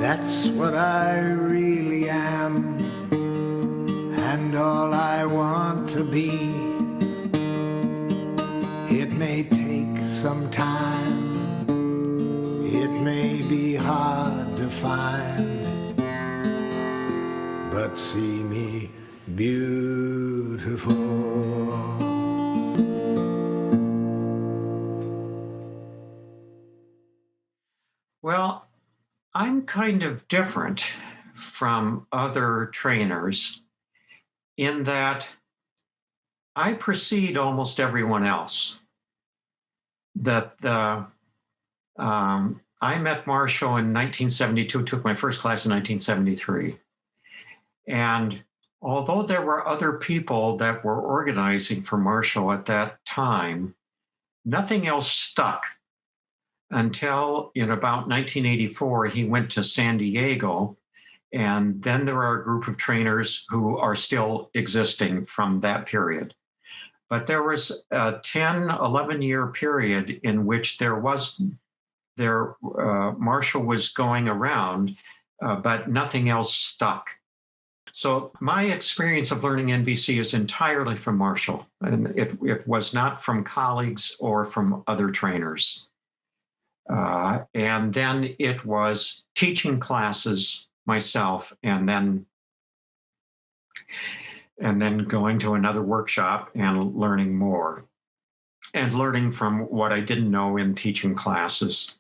That's what I really am, and all I want to be. It may take some time, it may be hard to find, but see me beautiful. Well, I'm kind of different from other trainers in that I precede almost everyone else. I met Marshall in 1972, took my first class in 1973. And although there were other people that were organizing for Marshall at that time, nothing else stuck until in about 1984, he went to San Diego. And then there are a group of trainers who are still existing from that period. But there was a 10, 11-year period in which Marshall was going around, but nothing else stuck. So my experience of learning NVC is entirely from Marshall, and it was not from colleagues or from other trainers. And then it was teaching classes myself, and then going to another workshop and learning more, and learning from what I didn't know in teaching classes.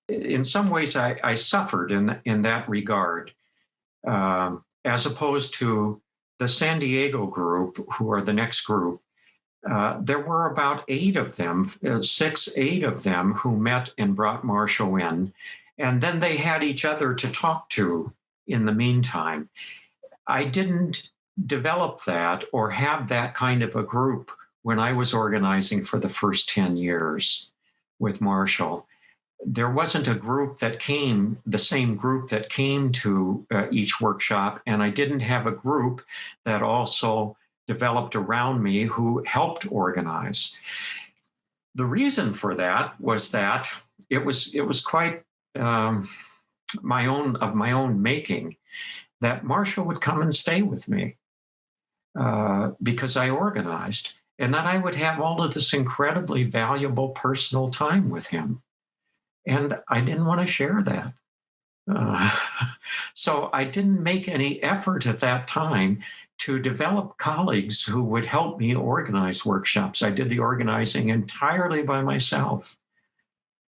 In some ways, I suffered in that regard, as opposed to the San Diego group, who are the next group. There were about 8 of them, 8 of them, who met and brought Marshall in. And then they had each other to talk to in the meantime. I didn't develop that or have that kind of a group when I was organizing for the first 10 years with Marshall. There wasn't a group that came, the same group that came to each workshop, and I didn't have a group that also developed around me who helped organize. The reason for that was that it was quite my own making, that Marshall would come and stay with me because I organized, and that I would have all of this incredibly valuable personal time with him. And I didn't want to share that. So I didn't make any effort at that time to develop colleagues who would help me organize workshops. I did the organizing entirely by myself.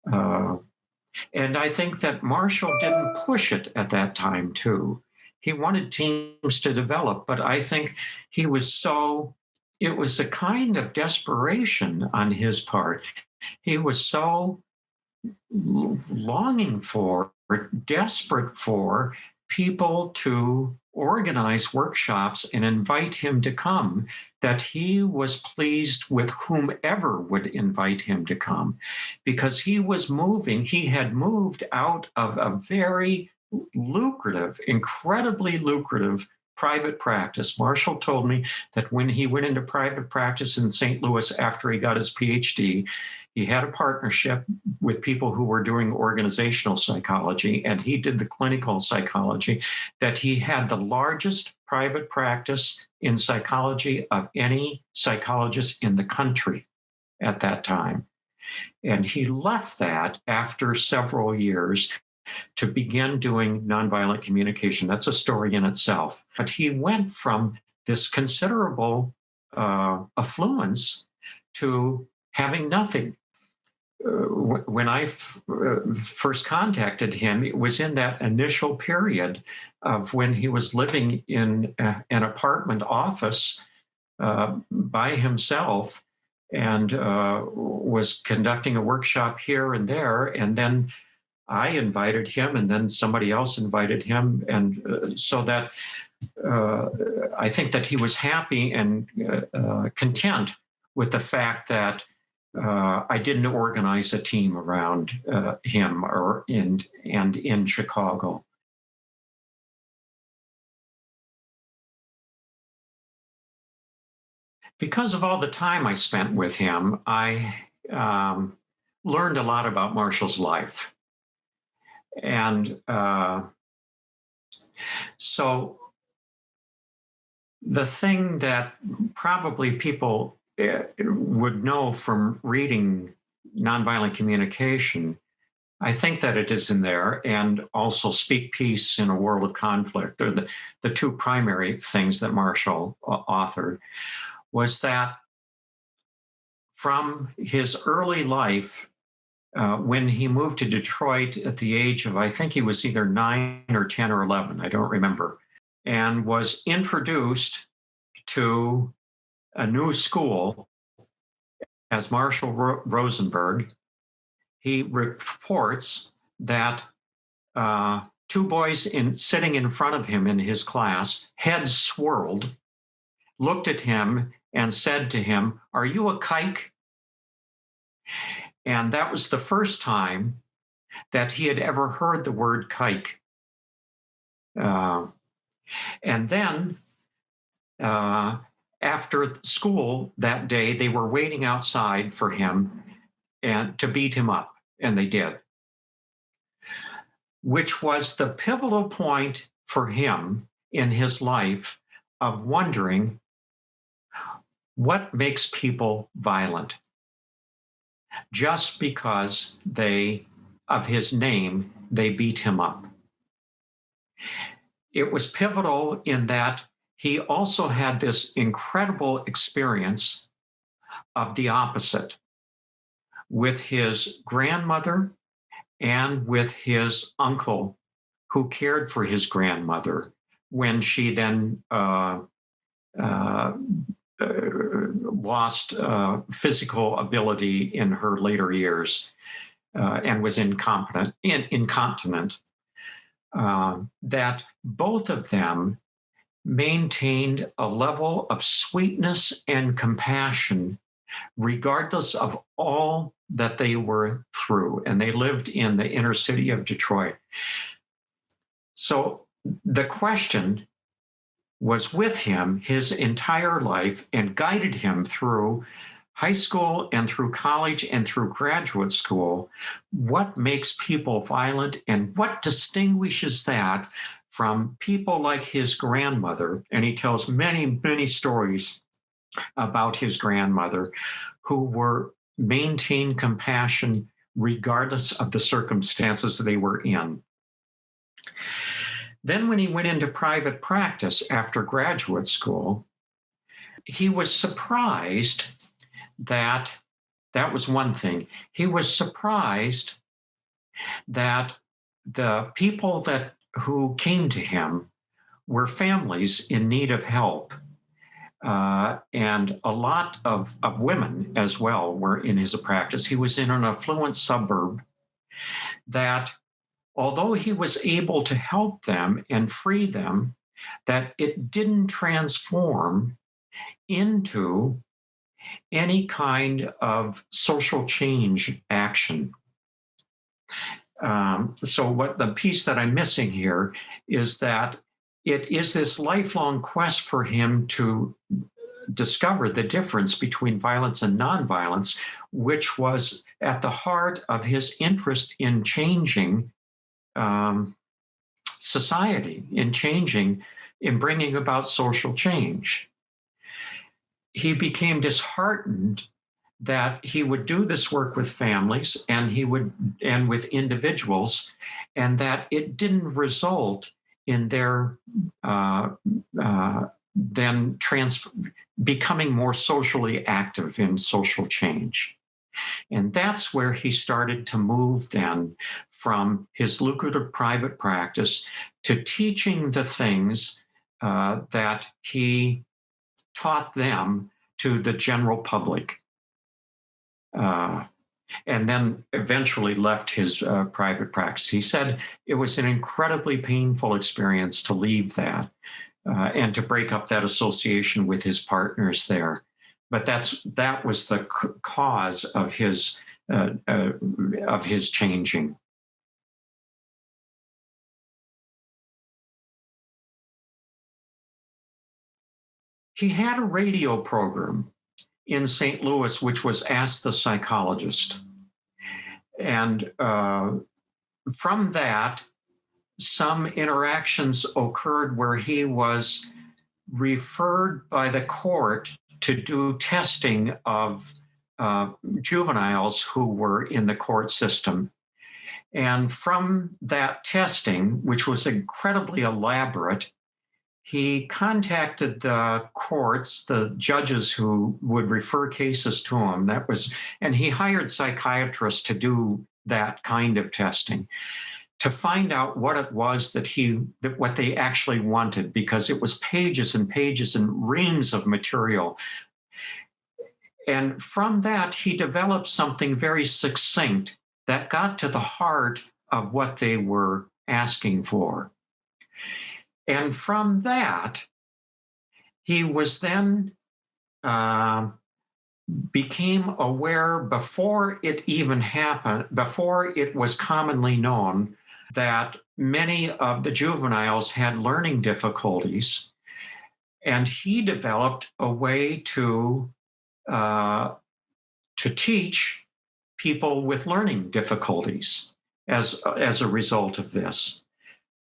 And I think that Marshall didn't push it at that time, too. He wanted teams to develop, but I think it was a kind of desperation on his part. He was so longing for, desperate for people to organize workshops and invite him to come, that he was pleased with whomever would invite him to come, because he had moved out of a very lucrative, incredibly lucrative private practice. Marshall told me that when he went into private practice in St. Louis after he got his PhD, he had a partnership with people who were doing organizational psychology, and he did the clinical psychology, that he had the largest private practice in psychology of any psychologist in the country at that time. And he left that after several years to begin doing nonviolent communication. That's a story in itself. But he went from this considerable affluence to having nothing. When I first contacted him, it was in that initial period of when he was living in an apartment office by himself, and was conducting a workshop here and there. And then I invited him, and then somebody else invited him. And so that I think that he was happy and content with the fact that I didn't organize a team around him in Chicago. Because of all the time I spent with him, I learned a lot about Marshall's life. And so the thing that probably people would know from reading nonviolent communication, I think that it is in there, and also Speak Peace in a World of Conflict. They're the two primary things that Marshall authored, was that from his early life, when he moved to Detroit at the age of, I think he was either 9 or 10 or 11, I don't remember, and was introduced to a new school as Marshall Rosenberg, he reports that two boys sitting in front of him in his class, heads swirled, looked at him and said to him, "Are you a kike?" And that was the first time that he had ever heard the word kike. And then after school that day, they were waiting outside for him and to beat him up, and they did, which was the pivotal point for him in his life of wondering what makes people violent. Just because of his name, they beat him up. It was pivotal in that he also had this incredible experience of the opposite with his grandmother and with his uncle, who cared for his grandmother when she then lost physical ability in her later years and was incontinent. That both of them maintained a level of sweetness and compassion regardless of all that they were through. And they lived in the inner city of Detroit. So the question was with him his entire life and guided him through high school and through college and through graduate school. What makes people violent and what distinguishes that from people like his grandmother? And he tells many, many stories about his grandmother who maintained compassion regardless of the circumstances they were in. Then when he went into private practice after graduate school, he was surprised that was one thing. He was surprised that the people who came to him were families in need of help. And a lot of women as well were in his practice. He was in an affluent suburb that, although he was able to help them and free them, that it didn't transform into any kind of social change action. So what the piece that I'm missing here is that it is this lifelong quest for him to discover the difference between violence and nonviolence, which was at the heart of his interest in changing society, in bringing about social change. He became disheartened that he would do this work with families and with individuals, and that it didn't result in their then becoming more socially active in social change. And that's where he started to move then from his lucrative private practice to teaching the things that he taught them to the general public. And then eventually left his private practice. He said it was an incredibly painful experience to leave that and to break up that association with his partners there. But that was the cause of his changing. He had a radio program in St. Louis, which was Ask the Psychologist. And from that, some interactions occurred where he was referred by the court to do testing of juveniles who were in the court system. And from that testing, which was incredibly elaborate, he contacted the courts, the judges who would refer cases to him. And he hired psychiatrists to do that kind of testing, to find out what it was that what they actually wanted, because it was pages and pages and reams of material. And from that, he developed something very succinct that got to the heart of what they were asking for. And from that, he was then became aware, before it even happened, before it was commonly known, that many of the juveniles had learning difficulties. And he developed a way to teach people with learning difficulties as a result of this.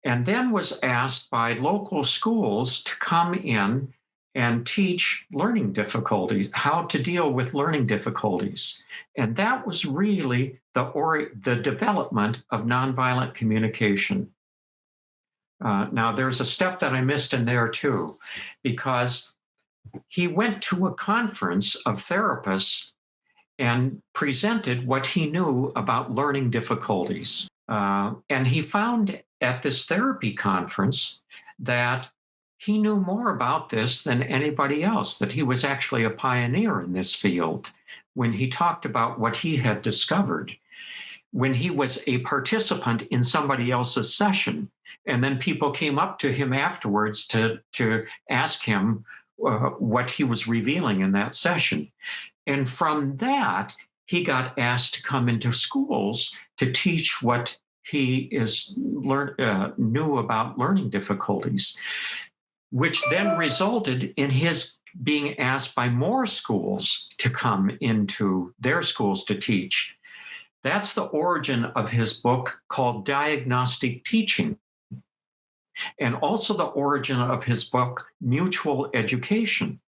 And then was asked by local schools to come in and teach learning difficulties, how to deal with learning difficulties. And that was really the development of nonviolent communication. Now, there's a step that I missed in there too, because he went to a conference of therapists and presented what he knew about learning difficulties. And he found at this therapy conference that he knew more about this than anybody else, that he was actually a pioneer in this field when he talked about what he had discovered. When he was a participant in somebody else's session, and then people came up to him afterwards to ask him what he was revealing in that session. And from that, he got asked to come into schools to teach what he knew about learning difficulties, which then resulted in his being asked by more schools to come into their schools to teach. That's the origin of his book called Diagnostic Teaching, and also the origin of his book, Mutual Education.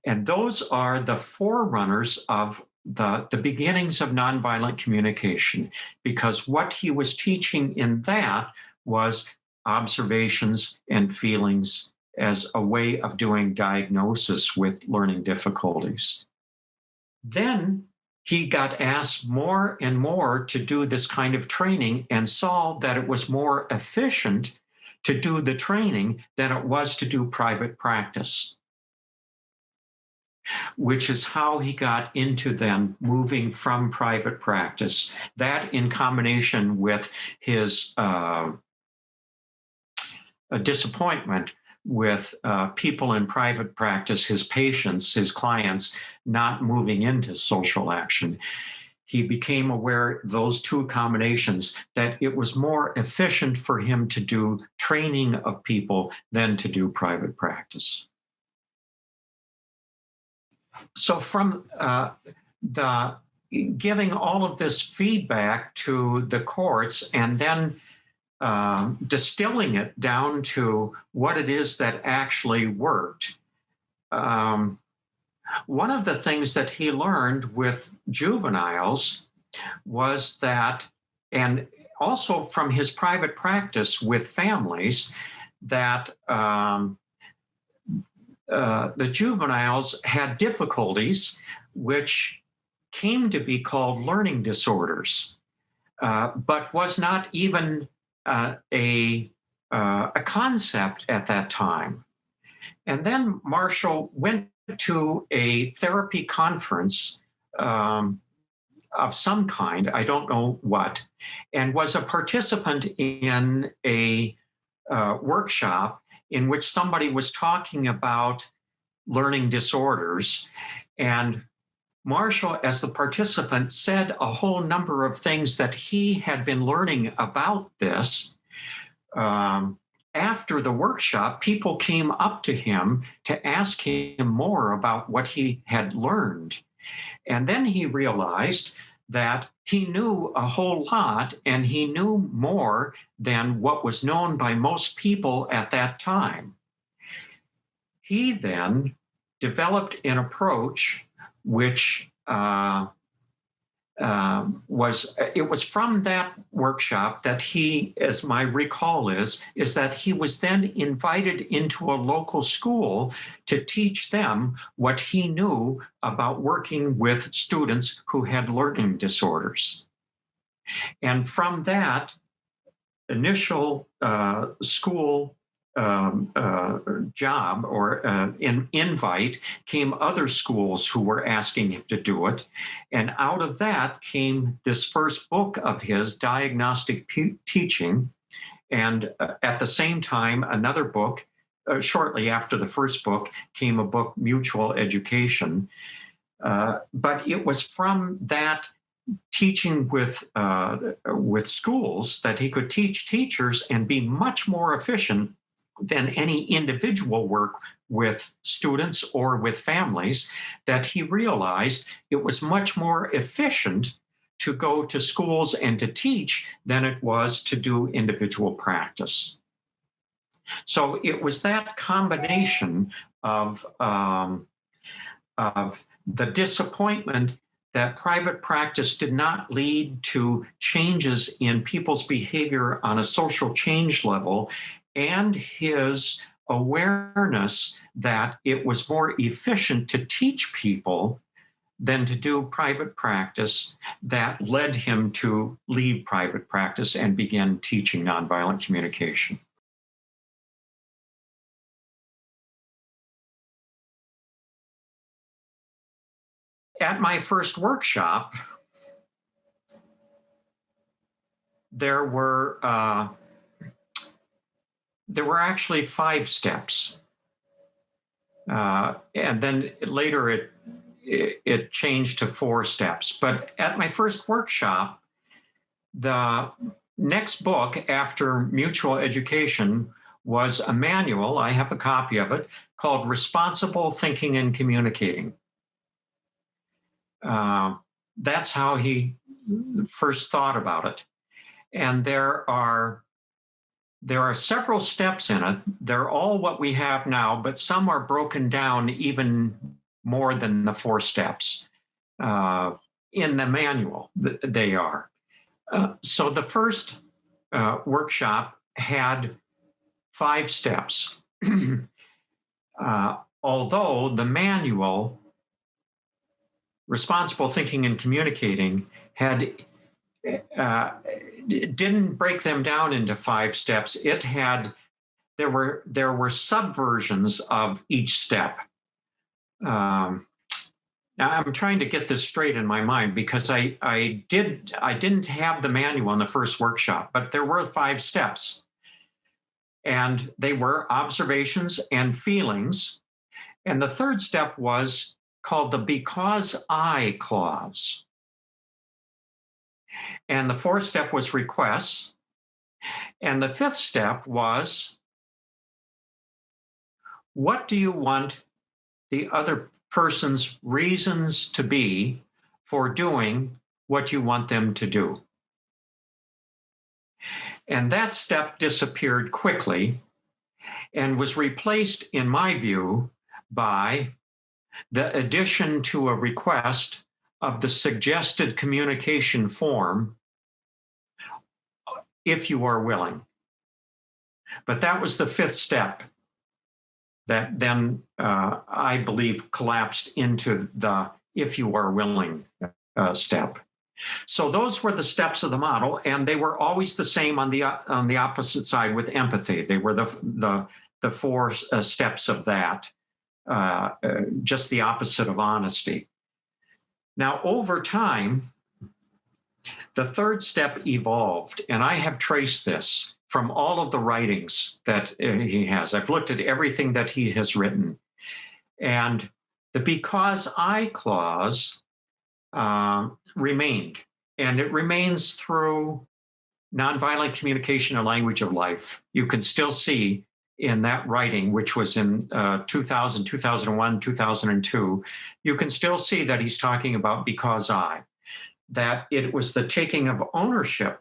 And those are the forerunners of the beginnings of nonviolent communication, because what he was teaching in that was observations and feelings as a way of doing diagnosis with learning difficulties. Then he got asked more and more to do this kind of training, and saw that it was more efficient to do the training than it was to do private practice, which is how he got into then moving from private practice. That, in combination with his a disappointment with people in private practice, his patients, his clients, not moving into social action. He became aware, those two combinations, that it was more efficient for him to do training of people than to do private practice. So from the giving all of this feedback to the courts, and then distilling it down to what it is that actually worked. One of the things that he learned with juveniles was that, and also from his private practice with families, that the juveniles had difficulties which came to be called learning disorders, but was not even a concept at that time. And then Marshall went to a therapy conference of some kind, I don't know what, and was a participant in a workshop in which somebody was talking about learning disorders. And Marshall, as the participant, said a whole number of things that he had been learning about this. After the workshop, people came up to him to ask him more about what he had learned. And then he realized that he knew a whole lot, and he knew more than what was known by most people at that time. He then developed an approach which was from that workshop that he, as my recall is that he was then invited into a local school to teach them what he knew about working with students who had learning disorders. And from that initial school job or invite came other schools who were asking him to do it. And out of that came this first book of his, Diagnostic Teaching. And at the same time, another book, shortly after the first book, came a book, Mutual Education. But it was from that teaching with schools that he could teach teachers and be much more efficient than any individual work with students or with families, that he realized it was much more efficient to go to schools and to teach than it was to do individual practice. So it was that combination of the disappointment that private practice did not lead to changes in people's behavior on a social change level, and his awareness that it was more efficient to teach people than to do private practice, that led him to leave private practice and begin teaching nonviolent communication. At my first workshop, there were actually 5 steps, and then later it changed to 4 steps. But at my first workshop, the next book after Mutual Education was a manual. I have a copy of it, called Responsible Thinking and Communicating. That's how he first thought about it. And there are several steps in it. They're all what we have now, but some are broken down even more than the 4 steps in the manual. They are. So the first workshop had 5 steps. Although the manual, Responsible Thinking and Communicating, didn't break them down into 5 steps. There were subversions of each step. Now I'm trying to get this straight in my mind, because I didn't have the manual in the first workshop, but there were 5 steps, and they were observations and feelings. And the third step was called the because I clause. And the 4th step was requests. And the 5th step was, what do you want the other person's reasons to be for doing what you want them to do? And that step disappeared quickly and was replaced, in my view, by the addition to a request of the suggested communication form, if you are willing. But that was the 5th step that then, I believe, collapsed into the if you are willing step. So those were the steps of the model, and they were always the same on the opposite side with empathy. They were the 4 steps of that, just the opposite of honesty. Now, over time, the 3rd step evolved, and I have traced this from all of the writings that he has. I've looked at everything that he has written. And the because I clause remained, and it remains through Nonviolent Communication, a Language of Life. You can still see in that writing, which was in 2000, 2001, 2002, you can still see that he's talking about because I. that it was the taking of ownership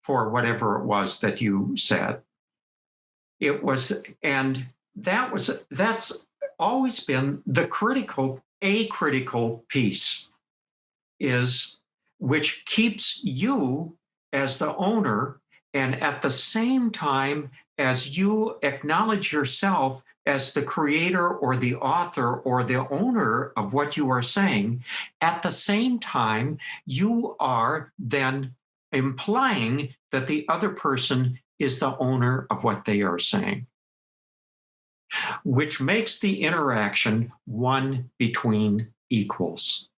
for whatever it was that you said. It was, and that's always been the critical piece, is which keeps you as the owner, and at the same time as you acknowledge yourself as the creator or the author or the owner of what you are saying, at the same time, you are then implying that the other person is the owner of what they are saying, which makes the interaction one between equals.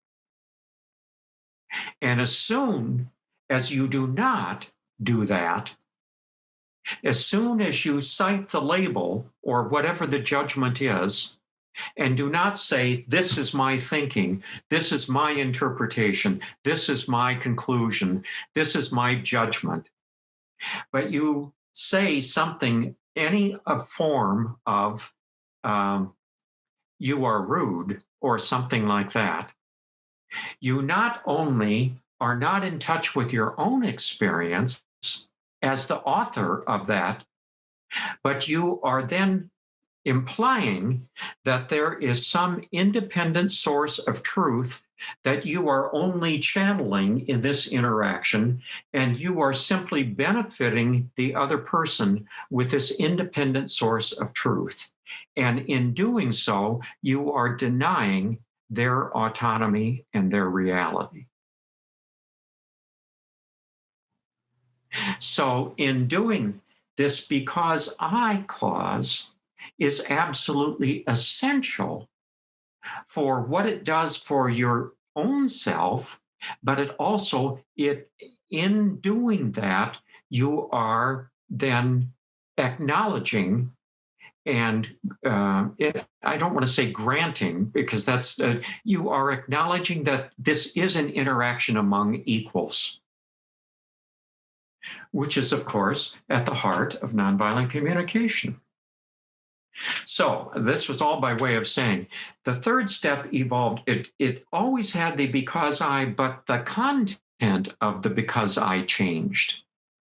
And as soon as you do not do that, as soon as you cite the label or whatever the judgment is, and do not say, this is my thinking, this is my interpretation, this is my conclusion, this is my judgment, but you say something, any form of you are rude or something like that, you not only are not in touch with your own experience as the author of that, but you are then implying that there is some independent source of truth that you are only channeling in this interaction, and you are simply benefiting the other person with this independent source of truth. And in doing so, you are denying their autonomy and their reality. So in doing this, because I clause is absolutely essential for what it does for your own self, but it also, in doing that, you are then acknowledging, and I don't want to say granting, because that's, you are acknowledging that this is an interaction among equals, which is, of course, at the heart of nonviolent communication. So this was all by way of saying the third step evolved. It always had the because I, but the content of the because I changed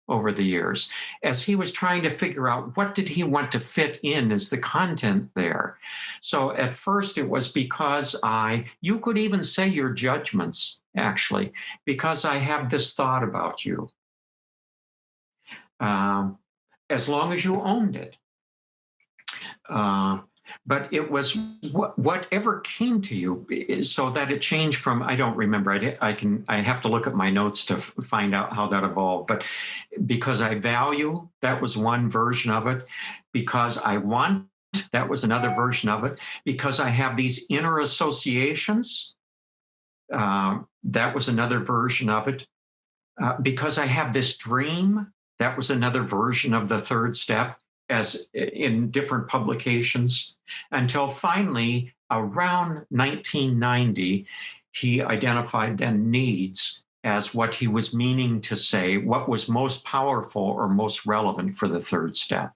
over the years as he was trying to figure out what did he want to fit in as the content there. So at first it was because I, you could even say your judgments, actually, because I have this thought about you. As long as you owned it. But it was whatever came to you, so that it changed from, I don't remember, I have to look at my notes to find out how that evolved, but because I value, that was one version of it. Because I want, that was another version of it. Because I have these inner associations, that was another version of it. Because I have this dream, that was another version of the third step, as in different publications, until finally around 1990, he identified then needs as what he was meaning to say, what was most powerful or most relevant for the third step.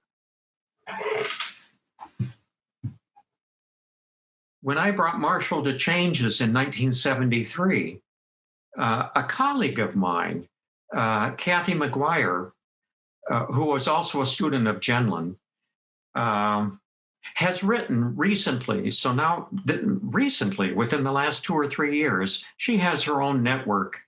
When I brought Marshall to Changes in 1973, a colleague of mine, Kathy McGuire, who was also a student of Genlin, has written recently, so now recently, within the last 2 or 3 years, she has her own network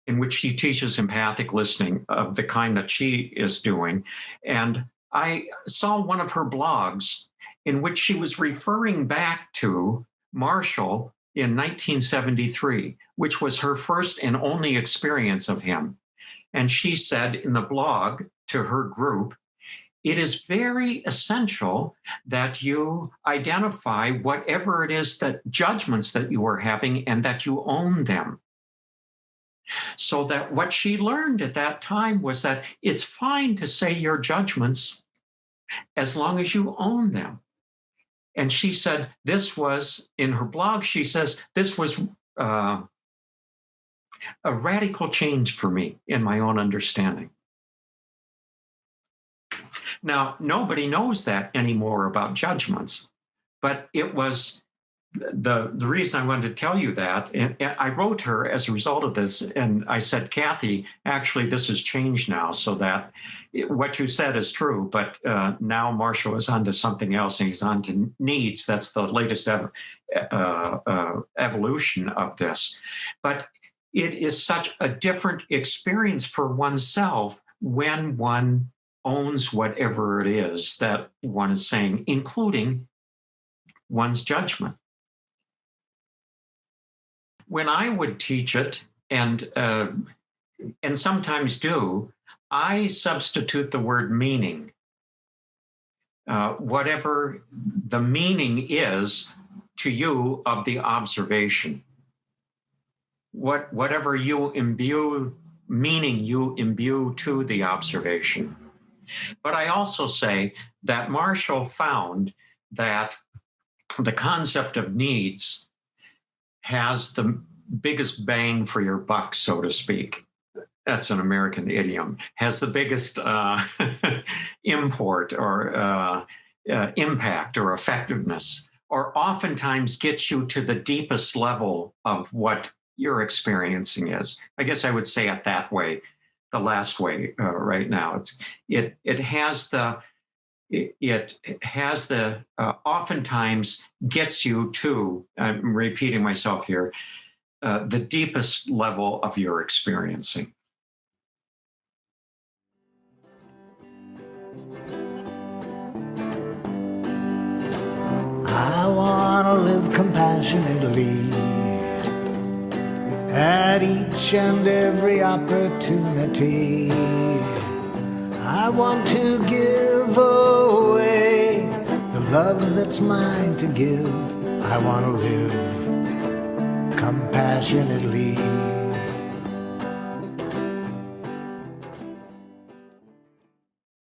in which she teaches empathic listening of the kind that she is doing. And I saw one of her blogs in which she was referring back to Marshall in 1973, which was her first and only experience of him. And she said in the blog to her group, it is very essential that you identify whatever it is, that judgments that you are having, and that you own them. So that what she learned at that time was that it's fine to say your judgments as long as you own them. And she said this was, in her blog, she says, this was a radical change for me in my own understanding. Now, nobody knows that anymore about judgments, but it was the reason I wanted to tell you that, and I wrote her as a result of this, and I said, Kathy, actually, this has changed now, so that what you said is true, but now Marshall is onto something else, and he's onto needs. That's the latest evolution of this. But it is such a different experience for oneself when one owns whatever it is that one is saying, including one's judgment. When I would teach it, and sometimes do, I substitute the word meaning. Whatever the meaning is to you of the observation. Whatever you imbue, meaning you imbue to the observation. But I also say that Marshall found that the concept of needs has the biggest bang for your buck, so to speak. That's an American idiom. Has the biggest import or impact or effectiveness, or oftentimes gets you to the deepest level of what you're experiencing is. I guess I would say it that way, the last way right now. It has the oftentimes gets you to, I'm repeating myself here, the deepest level of your experiencing. I want to live compassionately at each and every opportunity. I want to give away the love that's mine to give. I want to live compassionately.